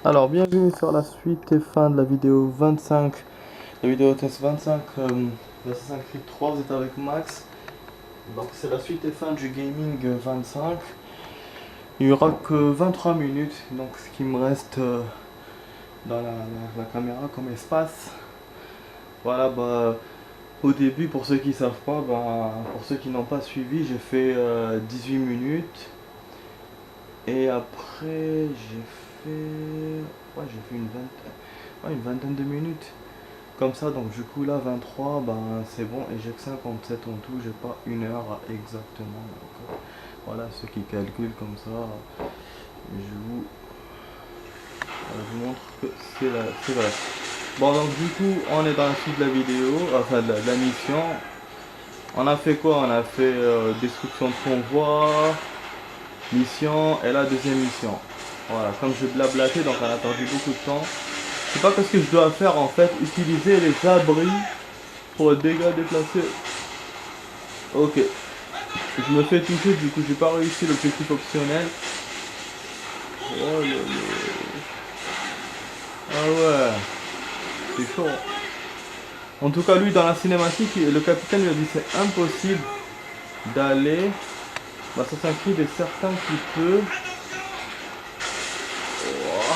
Alors, bienvenue sur la suite et fin de la vidéo 25, la vidéo test 25 d'Assassin's Creed 3, vous êtes avec Max. Donc c'est la suite et fin du gaming 25. Il n'y aura que 23 minutes, donc ce qui me reste dans la caméra comme espace. Voilà, au début, pour ceux qui savent pas, pour ceux qui n'ont pas suivi, j'ai fait 18 minutes. Et après, j'ai fait une vingtaine de minutes. Comme ça, donc du coup là 23, c'est bon, et j'ai que 57 en tout, j'ai pas une heure exactement. Donc, voilà, ceux qui calculent comme ça, je vous montre que c'est vrai. Bon, donc du coup, on est dans la suite de la vidéo, enfin de la mission. On a fait quoi? On a fait destruction de convoi, mission, et la deuxième mission. Voilà, comme je blablatais, donc on a perdu beaucoup de temps. C'est pas parce que je dois faire en fait utiliser les abris pour les dégâts déplacés. Ok. Je me fais toucher, du coup j'ai pas réussi l'objectif optionnel. Oh là là. Ah ouais. C'est chaud. En tout cas lui dans la cinématique, le capitaine lui a dit c'est impossible d'aller. Assassin's Creed est certain qu'il peut. Oh,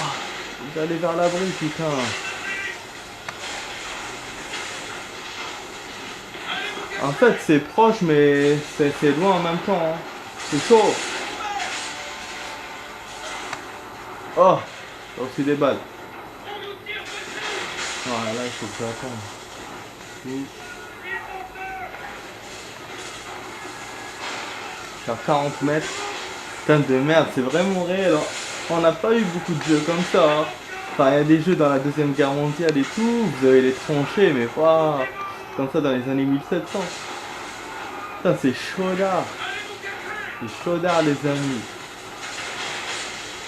d'aller vers l'abri, putain. En fait c'est proche mais c'est loin en même temps. Hein. C'est chaud. Oh, j'ai aussi des balles. Ah là il faut que j'attende. À 40 mètres. Putain de merde, c'est vraiment réel. Hein. On n'a pas eu beaucoup de jeux comme ça. Hein. Enfin, il y a des jeux dans la Deuxième Guerre mondiale et tout. Vous avez les tranchées, mais pas comme ça dans les années 1700. Putain, c'est chaudard. C'est chaudard, les amis.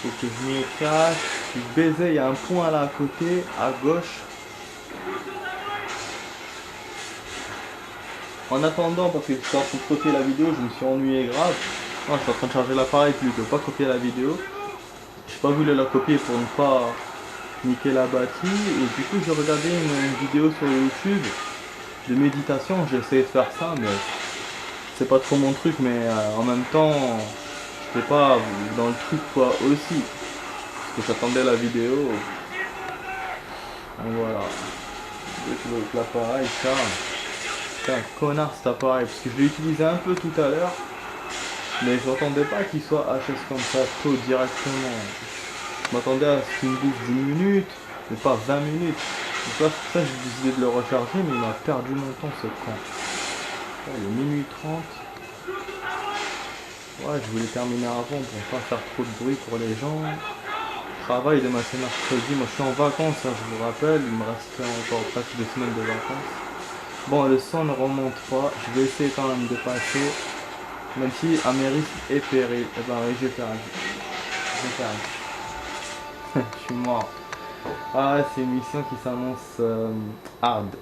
Faut que je m'y cache. Je suis baisé, il y a un point là à côté, à gauche. En attendant, parce que je suis en train de copier la vidéo, je me suis ennuyé grave. Non, je suis en train de charger l'appareil plutôt, pas copier la vidéo. J'ai pas voulu la copier pour ne pas niquer la batterie. Et du coup, j'ai regardé une vidéo sur YouTube de méditation. J'ai essayé de faire ça, mais c'est pas trop mon truc. Mais en même temps, je n'étais pas dans le truc quoi aussi. Parce que j'attendais la vidéo. Donc voilà. L'appareil charge. C'est un connard cet appareil. Parce que je l'ai utilisé un peu tout à l'heure. Mais je m'attendais pas qu'il soit HS comme ça tôt directement. Je m'attendais à ce qu'il me bouffe 10 minutes, mais pas 20 minutes. Donc là, ça j'ai décidé de le recharger, mais il m'a perdu mon temps ce con. Ouais, il est minuit 30. Ouais, je voulais terminer avant pour pas faire trop de bruit pour les gens. Travail demain c'est mercredi, moi je suis en vacances, hein, je vous rappelle, il me reste encore presque 2 semaines de vacances. Bon, le son ne remonte pas, je vais essayer quand même de passer. Même si à mes risques et périls, eh ben oui, j'ai perdu. Je suis mort. Ah ouais, c'est une mission qui s'annonce hard.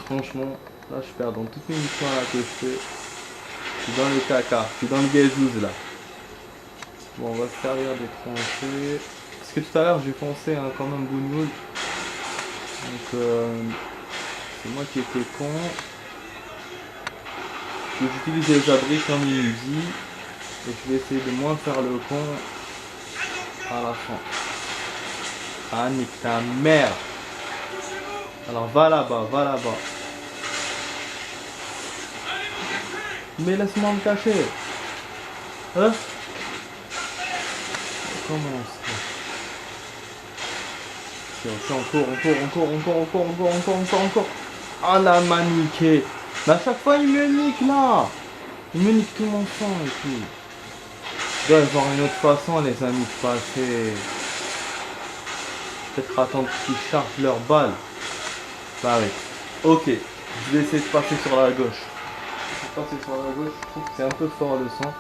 Franchement, là je perds dans toutes mes missions là que je fais. Je suis dans le caca, je suis dans le gazouz là. Bon, on va se servir des tranchées. Parce que tout à l'heure j'ai foncé quand même Boonwood. Donc c'est moi qui étais con. J'utilise les abris comme il me dit. Et je vais essayer de moins faire le con à la fin. Ah, nique ta mère. Alors va là-bas, va là-bas. Mais laisse-moi me cacher. Hein? Comment ça? Encore. Ah la maniquée. Mais à chaque fois il me nique là. Il me nique tout mon sang et tout. Il doit y avoir une autre façon les amis de passer. Peut-être attendre qu'ils chargent leurs balles. Bah oui. Ok. Je vais essayer de passer sur la gauche. Je trouve que c'est un peu fort le son.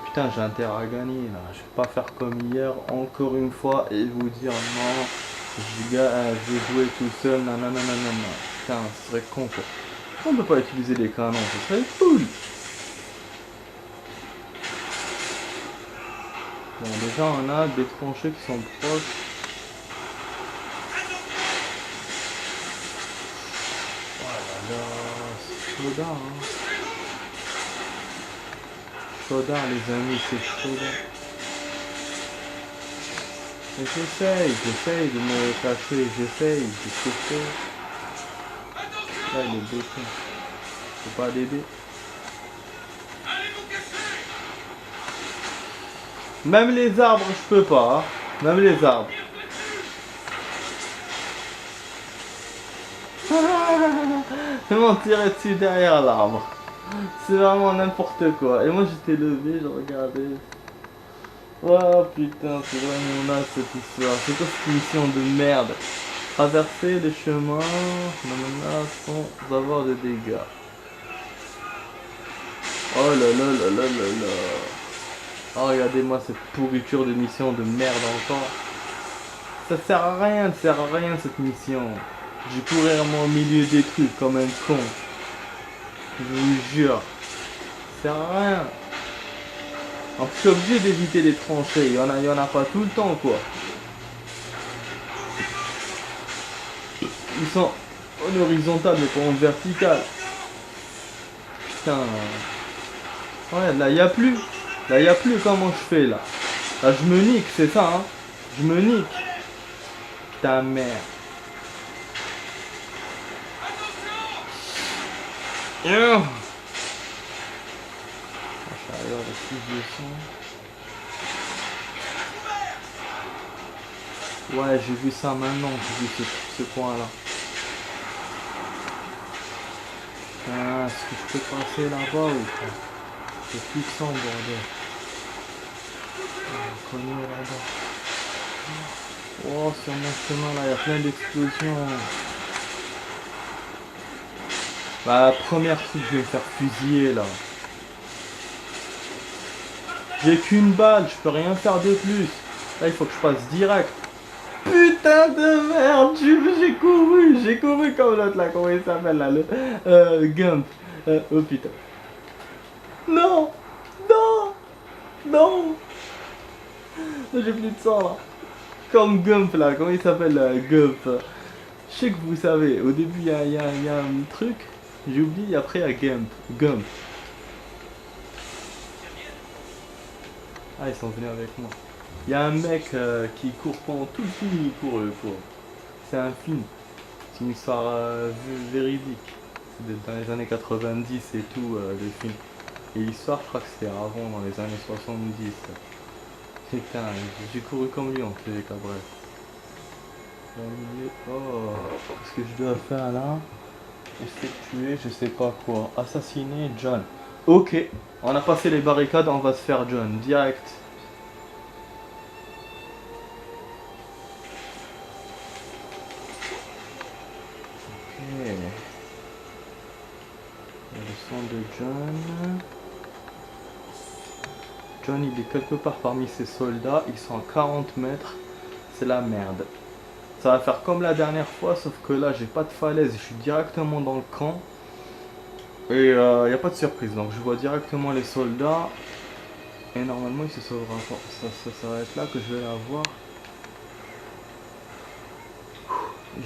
Putain, j'ai intérêt à gagner là. Je vais pas faire comme hier encore une fois et vous dire non. Je vais jouer tout seul. Nanana. Putain, ce serait con quoi. On peut pas utiliser les canons, ce serait cool. Bon, déjà on a des tranchées qui sont proches. là, c'est chaudin, hein. Chaudin, les amis, c'est chaudin. Mais j'essaye de me cacher, j'essaye de chauffer. Là, il est bloqué. Faut pas l'aider. Même les arbres, je peux pas. Hein. Même les arbres. Ils m'ont tiré dessus derrière l'arbre. C'est vraiment n'importe quoi. Et moi j'étais levé, je regardais. Oh putain, c'est vraiment naze cette histoire. C'est quoi cette mission de merde? Traverser les chemins sans avoir de dégâts. Oh là là là là là là. Oh regardez-moi cette pourriture de mission de merde encore. Ça sert à rien cette mission. Je courir moi au milieu des trucs comme un con. Je vous jure. Ça sert à rien. Alors, je suis obligé d'éviter les tranchées. Il y en a pas tout le temps quoi. Ils sont en horizontal mais pas en vertical. Putain. Ouais, là il y a plus. Là il y a plus comment je fais là. Là je me nique, c'est ça hein. Je me nique. Ta mère. Yeah. Ouais, j'ai vu ça maintenant, j'ai vu ce coin là. Ah, est-ce que je peux passer là-bas ou pas? C'est plus de sang, bordel. Connu là-bas. Oh, sur mon chemin là, il y a plein d'explosions. Bah, la première truc, je vais me faire fusiller là. J'ai qu'une balle, je peux rien faire de plus. Là, il faut que je passe direct. Putain de merde, j'ai couru comme l'autre là, comment il s'appelle là, le Gump. Oh putain. Non, non, non. J'ai plus de sang là. Comme Gump là, comment il s'appelle Gump. Je sais que vous savez, au début il y a un truc, j'ai oublié, après il y a Gump. Ah, ils sont venus avec moi. Il y a un mec qui court pendant tout le film, il court. C'est un film. C'est une histoire véridique. C'est dans les années 90 et tout, le film. Et l'histoire, je crois que c'était avant, dans les années 70. Putain, j'ai couru comme lui en tous les cas, bref. Oh, qu'est-ce que je dois faire là? Effectuer, je sais pas quoi. Assassiner John. Ok, on a passé les barricades, on va se faire John, direct. Le son de John. John, il est quelque part parmi ses soldats. Ils sont à 40 mètres. C'est la merde. Ça va faire comme la dernière fois, sauf que là, j'ai pas de falaise. Je suis directement dans le camp. Et il n'y a pas de surprise. Donc, je vois directement les soldats. Et normalement, il se sauvera pas. Ça va être là que je vais la voir.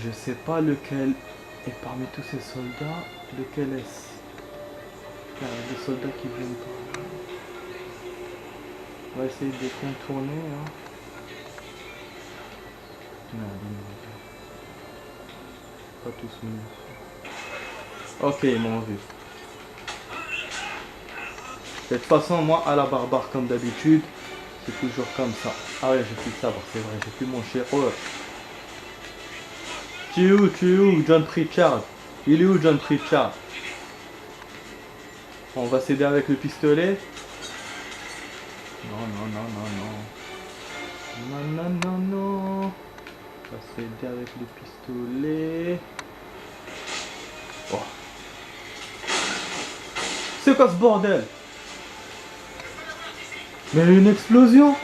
Je sais pas lequel est parmi tous ces soldats. Lequel est-ce? Il y a des soldats qui viennent par là. On va essayer de les contourner. Hein. Non, pas tous mieux. Ok, ils m'ont vu. De toute façon, moi, à la barbare, comme d'habitude, c'est toujours comme ça. Ah ouais, j'ai plus de sabre, c'est vrai, j'ai plus mon cher. Oh. Tu es où, John Pritchard? Il est où, John Pritchard? On va s'aider avec le pistolet. Non. Non. On va s'aider avec le pistolet. Oh. C'est quoi ce bordel? Mais il y a eu une explosion.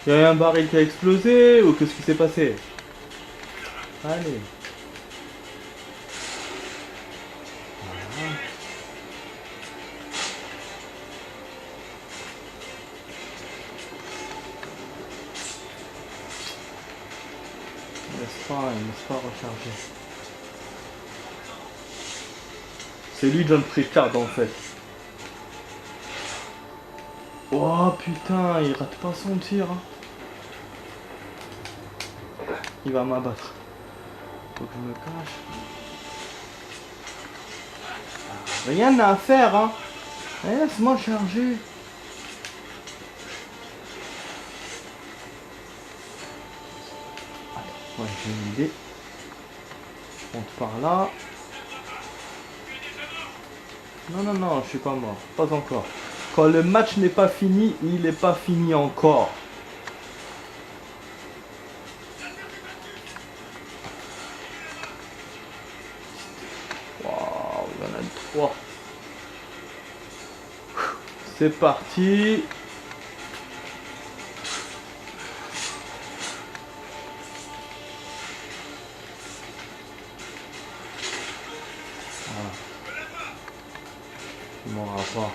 Il y a eu un baril qui a explosé ou qu'est-ce qui s'est passé? Allez. Il ne laisse pas recharger. C'est lui John Pritchard en fait. Oh putain, il rate pas son tir. Hein. Il va m'abattre. Faut que je me cache. Rien à faire, hein. Laisse-moi charger. Attends, ouais, j'ai une idée. Je monte par là. Non, non, non, je suis pas mort. Pas encore. Quand le match n'est pas fini, il n'est pas fini encore. Waouh, il y en a 3. C'est parti. Voilà. Il m'aura pas.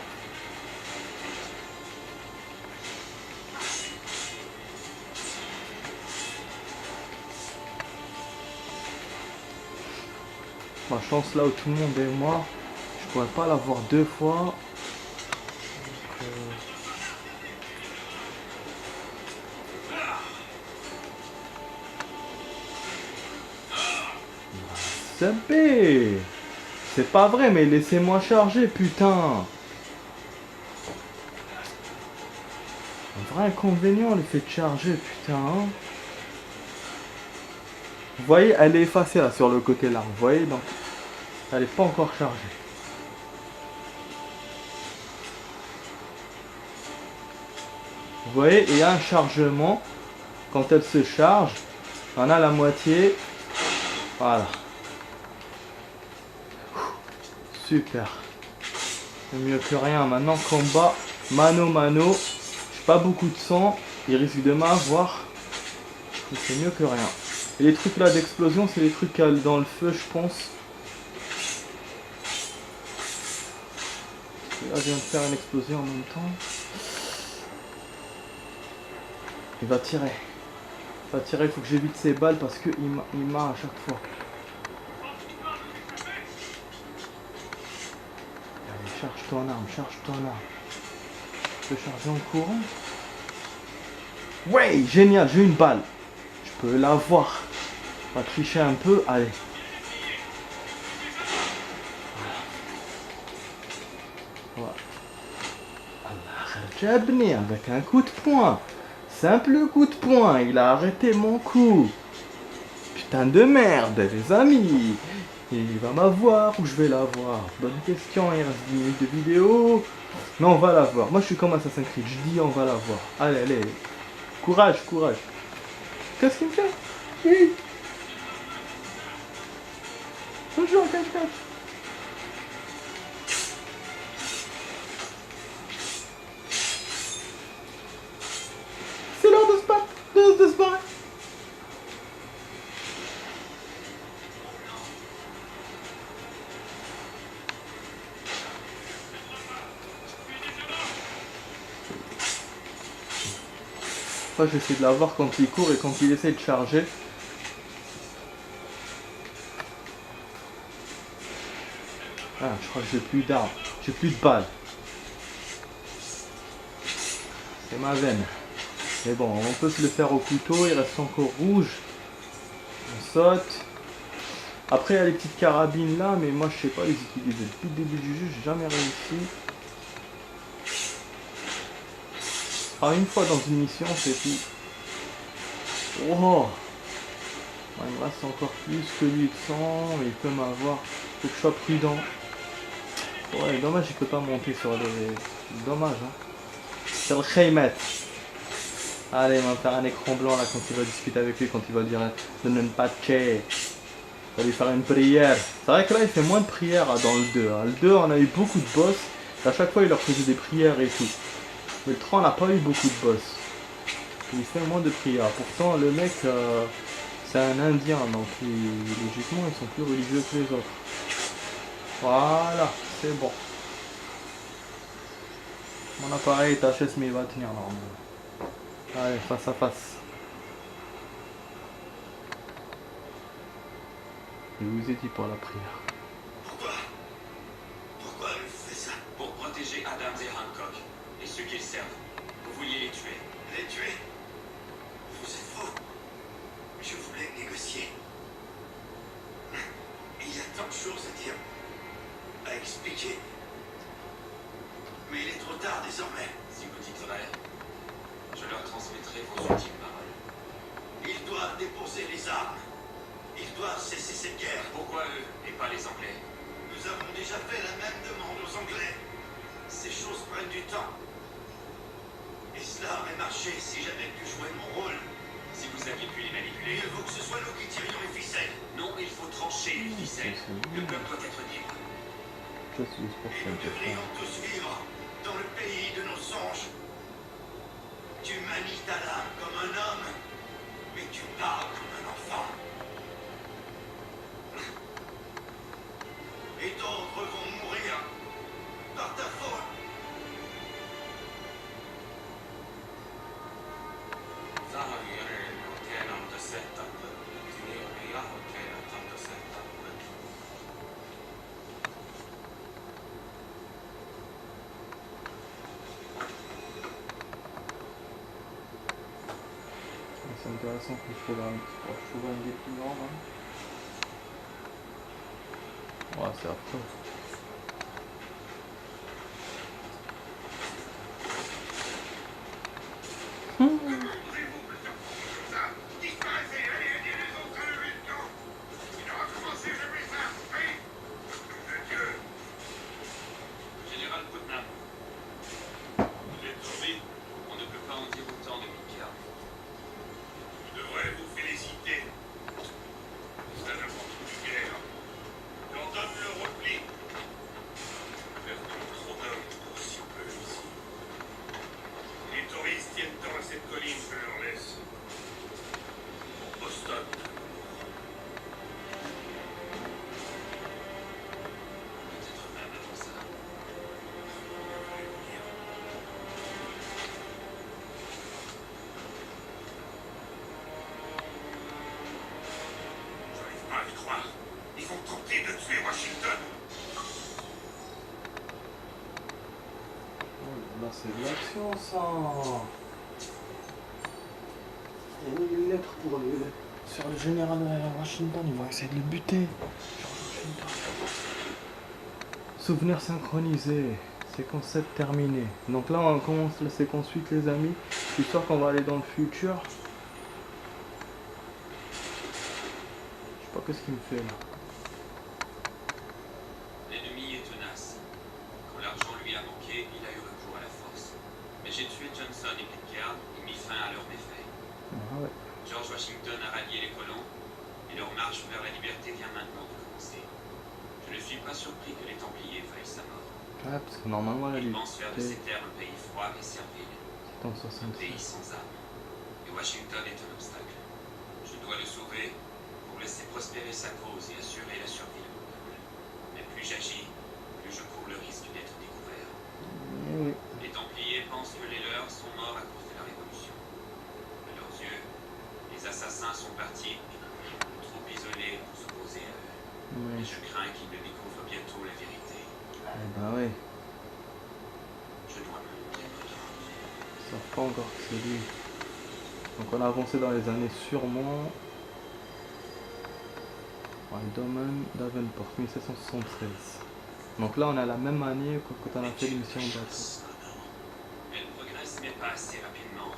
Ma chance là où tout le monde est mort, je pourrais pas l'avoir 2 fois. C'est pas vrai, mais laissez-moi charger, putain. Un vrai inconvénient, le fait de charger, putain. Hein. Vous voyez, elle est effacée là sur le côté là. Vous voyez, donc elle n'est pas encore chargée. Vous voyez, il y a un chargement. Quand elle se charge, on a la moitié. Voilà. Super. C'est mieux que rien. Maintenant, combat mano mano. J'ai pas beaucoup de sang. Il risque de m'avoir. C'est mieux que rien. Et les trucs là d'explosion, c'est les trucs dans le feu, je pense. Là, je viens de faire une explosion en même temps. Il va tirer. Il va tirer, il faut que j'évite ses balles parce qu'il m'a à chaque fois. Allez, charge ton arme, charge ton arme. Je peux charger en courant. Ouais, génial, j'ai une balle. Je peux l'avoir. On va tricher un peu, allez. Voilà. Allah, avec un coup de poing. Simple coup de poing, il a arrêté mon coup. Putain de merde, les amis. Il va m'avoir ou je vais l'avoir? Bonne question, il reste 10 minutes de vidéo. Mais on va l'avoir. Moi je suis comme Assassin's Creed, je dis on va l'avoir. Allez, allez. Courage, courage. Qu'est-ce qu'il me fait? Oui. Bonjour, cache-cache. C'est l'heure de se battre, de se barrer. Moi j'essaie de l'avoir quand il court et quand il essaie de charger. Ah, je crois que j'ai plus d'armes, j'ai plus de balles. C'est ma veine. Mais bon, on peut se le faire au couteau, il reste encore rouge. On saute. Après il y a les petites carabines là, mais moi je sais pas les utiliser. Depuis le début du jeu, j'ai jamais réussi. Ah, une fois dans une mission, c'est tout. Oh, il me reste encore plus que lui de sang, mais il peut m'avoir. Faut que je sois prudent. Ouais, dommage, il peut pas monter sur les... Dommage, hein. C'est le Khaymet. Allez, on va faire un écran blanc là quand il va discuter avec lui, quand il va dire donne pas de ché. On va lui faire une prière. C'est vrai que là, il fait moins de prières dans le 2. Hein. Le 2, on a eu beaucoup de boss. À chaque fois, il leur faisait des prières et tout. Mais le 3, on n'a pas eu beaucoup de boss. Il fait moins de prières. Pourtant, le mec, c'est un Indien, donc logiquement, ils sont plus religieux que les autres. Voilà, c'est bon. Mon appareil est HS, mais il va tenir normalement. Allez, face à face. Je vous ai dit pour la prière. ceux qui le servent. Vous vouliez les tuer. Les tuer? Vous êtes faux. Je voulais négocier. Il y a tant de choses à dire, à expliquer. Mais il est trop tard désormais. Si vous dites vrai, je leur transmettrai vos ultimes paroles. Ils doivent déposer les armes. Ils doivent cesser cette guerre. Pourquoi eux et pas les Anglais? Nous avons déjà fait la même demande aux Anglais. Ces choses prennent du temps. Et cela aurait marché si j'avais pu jouer mon rôle. Si vous aviez pu les manipuler. Il faut que ce soit nous qui tirions les ficelles. Non, il faut trancher les ficelles. Le peuple doit être libre. Just use for Et nous devrions tous vivre dans le pays de nos songes. Tu manies ta lame comme un homme, mais tu parles comme un enfant. Et d'autres vont mourir par ta faute. C'est intéressant que je trouve un des plus grands. Hein. Ouais, c'est affreux. Général Putnam, Vous êtes tombé. on ne peut pas en dire autant de Midgard. Je devrais vous féliciter. C'est un important de guerre. J'ordonne le repli. Perdons trop d'hommes pour si peu ici. Les touristes tiennent tant à cette colline que je leur laisse. Pour Boston. Peut-être même avant ça. J'arrive pas à y croire. Ils vont tenter de tuer Washington. Là, c'est de l'action, ça. Il y a une lettre pour sur le général Washington, ils vont essayer de le buter. Souvenir synchronisé, séquence 7 terminée. Donc là, on commence la séquence 8, les amis. Histoire qu'on va aller dans le futur. Je sais pas qu'est-ce qu'il me fait là. L'ennemi est tenace. Quand l'argent lui a manqué, il a eu recours à la force. Mais j'ai tué Johnson et Pitcairn et mis fin à leurs méfaits. Ah ouais. George Washington a rallié les colons et leur marche vers la liberté vient maintenant de commencer. Je ne suis pas surpris que les Templiers faillent sa mort. Ouais, parce que normalement, la Ils pensent faire de ces liberté, terres un pays froid et servile, c'est en un 66. pays sans âme. Et Washington est un obstacle. Je dois le sauver pour laisser prospérer sa cause et assurer la survie de mon peuple. Mais plus j'agis, plus je cours le risque d'être découvert. Eh oui. Les Templiers pensent que les leurs sont morts à cause de la Révolution. À leurs yeux, les assassins sont partis, trop isolés pour s'opposer à eux. Ouais. Et je crains qu'ils ne découvrent bientôt la vérité. Eh ben ouais. Je dois me montrer prudent. Ils savent pas encore que c'est lui. Donc on a avancé dans les années sûrement. Ouais, Domaine Davenport, 1773. Donc là on a la même année que quand on a fait l'émission de bateau. Elle progresse, mais pas assez rapidement.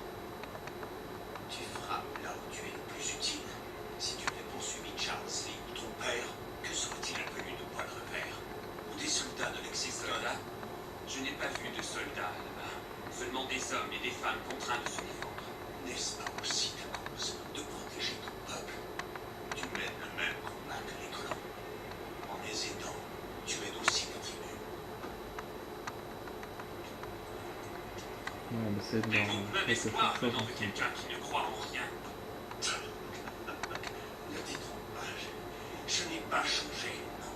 Tu frappes là où tu es le plus utile. Si tu avais poursuivi Charles Lee, ton père, que serait-il inconnu de Paul Revers ou des soldats de Ces Lexington? soldats, je n'ai pas vu de soldats là-bas. Seulement des hommes et des femmes contraints de se défendre. N'est-ce pas aussi ta cause de protéger ton peuple? Tu mènes le même combat que les colons. En les aidant, tu aides aussi ta tribu. Ouais, mais c'est Mais bien. mon plein espoir venant de quelqu'un qui ne croit en rien. Ne détrompe pas, je n'ai pas changé, non.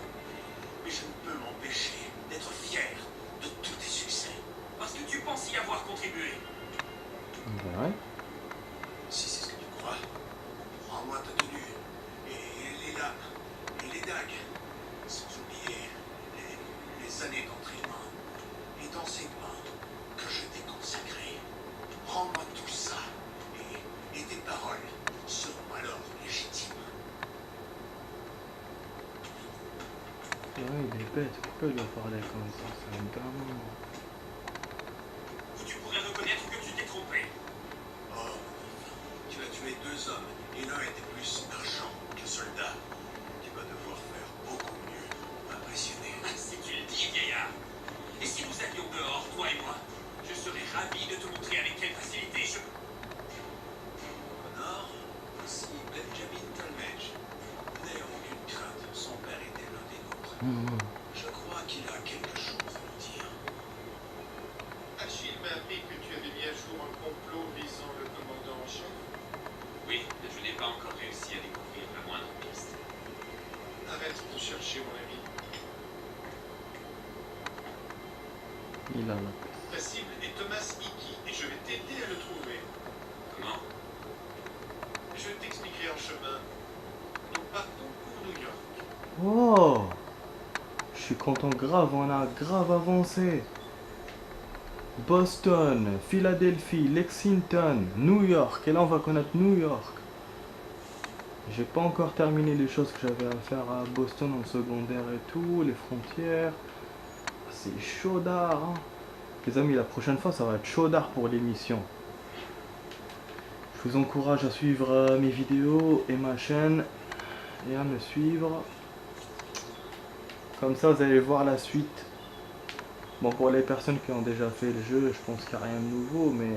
Mais je ne peux m'empêcher d'être fier de tous tes succès. Parce que tu penses y avoir contribué. Ben ouais. Si c'est ce que tu crois, rends-moi ta tenue, et les lames, et les dagues, sans oublier les années d'entraînement et d'enseignement que je t'ai consacrées. bête, pourquoi il doit parler comme ça? C'est un gamin. Où tu pourrais reconnaître que tu t'es trompé. Oh, tu as tué 2 hommes, et l'un était plus marchand que soldat. Tu vas devoir faire beaucoup mieux pour m'impressionner. Ah, si tu le dis, vieillard. Et si nous allions dehors, toi et moi, je serais ravi de te montrer avec quelle facilité je... Connor, voici Benjamin Talmadge. N'ayons aucune crainte, son père était l'un des nôtres. Je crois qu'il a quelque chose à nous dire. Achille m'a appris que tu avais mis à jour un complot visant le commandant en chef. Oui, mais je n'ai pas encore réussi à découvrir la moindre piste. Arrête de chercher, mon ami. Il a la... Ta cible est Thomas Hickey et je vais t'aider à le trouver. Comment? Je t'expliquerai en chemin. Nous partons pour New York. Oh! Je suis content grave, on a grave avancé. Boston, Philadelphie, Lexington, New York. Et là on va connaître New York. J'ai pas encore terminé les choses que j'avais à faire à Boston en secondaire et tout, les frontières. C'est chaudard, hein. Les amis, la prochaine fois ça va être chaudard pour l'émission. Je vous encourage à suivre mes vidéos et ma chaîne et à me suivre. Comme ça vous allez voir la suite. Bon, pour les personnes qui ont déjà fait le jeu, je pense qu'il n'y a rien de nouveau, mais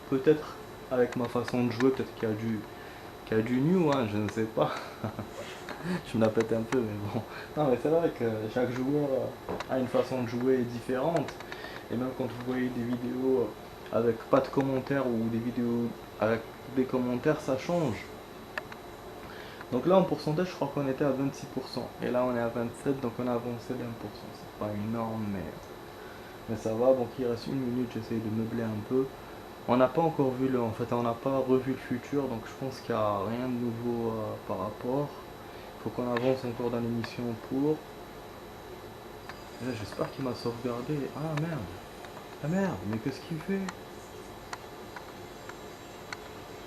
peut-être avec ma façon de jouer, peut-être qu'il y a du new, hein, je ne sais pas. Je me la pète un peu, mais bon. Non, mais c'est vrai que chaque joueur a une façon de jouer différente. Et même quand vous voyez des vidéos avec pas de commentaires ou des vidéos avec des commentaires, ça change. Donc là en pourcentage je crois qu'on était à 26%. Et là on est à 27%, donc on a avancé d'1%. C'est pas énorme mais ça va. Donc il reste 1 minute, j'essaye de meubler un peu. On n'a pas encore vu en fait on n'a pas revu le futur, donc je pense qu'il n'y a rien de nouveau par rapport. Il faut qu'on avance encore dans l'émission pour... Et là j'espère qu'il m'a sauvegardé. Ah merde. Ah merde, mais qu'est-ce qu'il fait?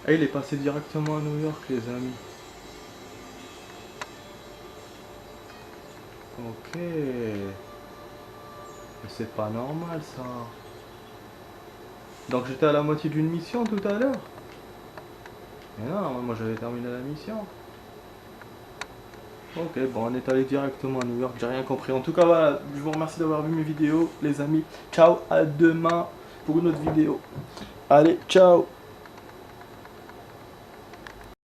Ah, il est passé directement à New York les amis. Ok. Mais c'est pas normal ça. Donc j'étais à la moitié d'une mission tout à l'heure. Mais non, moi j'avais terminé la mission. Ok, bon on est allé directement à New York, j'ai rien compris. En tout cas voilà, je vous remercie d'avoir vu mes vidéos les amis. Ciao, à demain pour une autre vidéo. Allez, ciao.